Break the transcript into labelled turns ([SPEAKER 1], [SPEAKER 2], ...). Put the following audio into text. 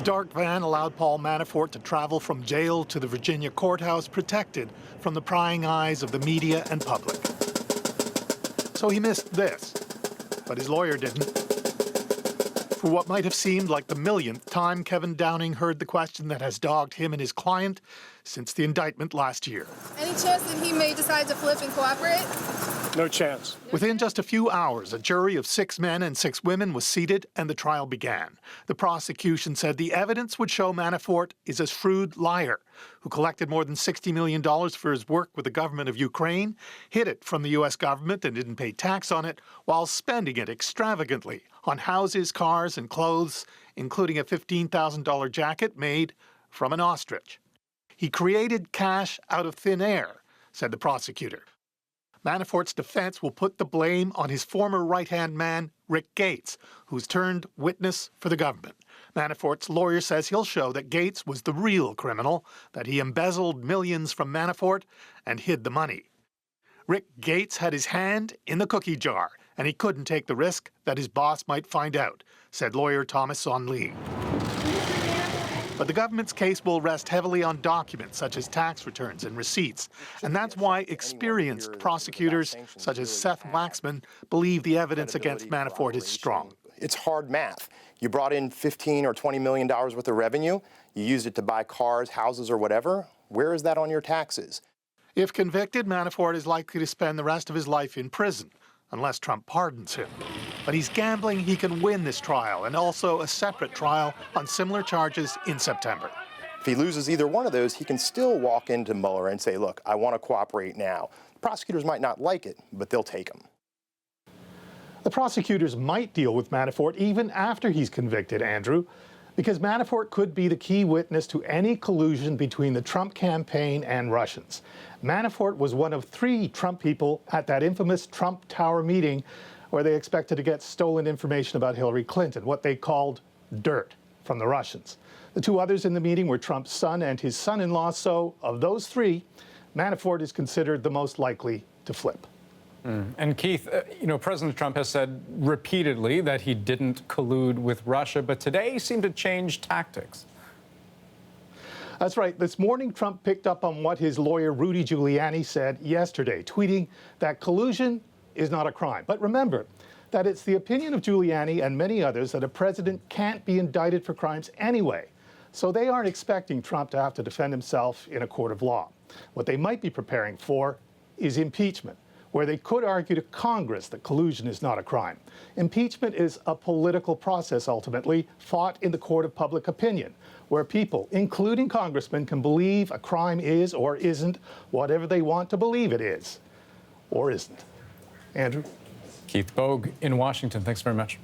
[SPEAKER 1] dark van allowed Paul Manafort to travel from jail to the Virginia courthouse, protected from the prying eyes of the media and public. So he missed this, but his lawyer didn't. For what might have seemed like the millionth time, Kevin Downing heard the question that has dogged him and his client since the indictment last year.
[SPEAKER 2] Any chance that he may decide to flip and cooperate?
[SPEAKER 3] No chance.
[SPEAKER 1] Within just a few hours, a jury of 6 men and 6 women was seated and the trial began. The prosecution said the evidence would show Manafort is a shrewd liar who collected more than $60 million for his work with the government of Ukraine, hid it from the U.S. government and didn't pay tax on it, while spending it extravagantly on houses, cars and clothes, including a $15,000 jacket made from an ostrich. He created cash out of thin air, said the prosecutor. Manafort's defense will put the blame on his former right-hand man, Rick Gates, who's turned witness for the government. Manafort's lawyer says he'll show that Gates was the real criminal, that he embezzled millions from Manafort and hid the money. Rick Gates had his hand in the cookie jar, and he couldn't take the risk that his boss might find out, said lawyer Thomas Sonlee. But the government's case will rest heavily on documents such as tax returns and receipts. And that's why experienced prosecutors, such as Seth Waxman, believe the evidence against Manafort is strong.
[SPEAKER 4] It's hard math. You brought in $15 or $20 million worth of revenue. You used it to buy cars, houses, or whatever. Where is that on your taxes?
[SPEAKER 1] If convicted, Manafort is likely to spend the rest of his life in prison, unless Trump pardons him. But he's gambling he can win this trial and also a separate trial on similar charges in September.
[SPEAKER 4] If he loses either one of those, he can still walk into Mueller and say, look, I want to cooperate now. Prosecutors might not like it, but they'll take him.
[SPEAKER 1] The prosecutors might deal with Manafort even after he's convicted, Andrew, because Manafort could be the key witness to any collusion between the Trump campaign and Russians. Manafort was one of 3 Trump people at that infamous Trump Tower meeting where they expected to get stolen information about Hillary Clinton, what they called dirt from the Russians. The 2 others in the meeting were Trump's son and his son-in-law, so of those 3, Manafort is considered the most likely to flip.
[SPEAKER 5] And Keith, President Trump has said repeatedly that he didn't collude with Russia, but today he seemed to change tactics.
[SPEAKER 1] That's right. This morning, Trump picked up on what his lawyer Rudy Giuliani said yesterday, tweeting that collusion is not a crime. But remember that it's the opinion of Giuliani and many others that a president can't be indicted for crimes anyway. So they aren't expecting Trump to have to defend himself in a court of law. What they might be preparing for is impeachment, where they could argue to Congress that collusion is not a crime. Impeachment is a political process, ultimately, fought in the court of public opinion, where people, including congressmen, can believe a crime is or isn't whatever they want to believe it is or isn't. Andrew?
[SPEAKER 5] Keith Bogue in Washington, thanks very much.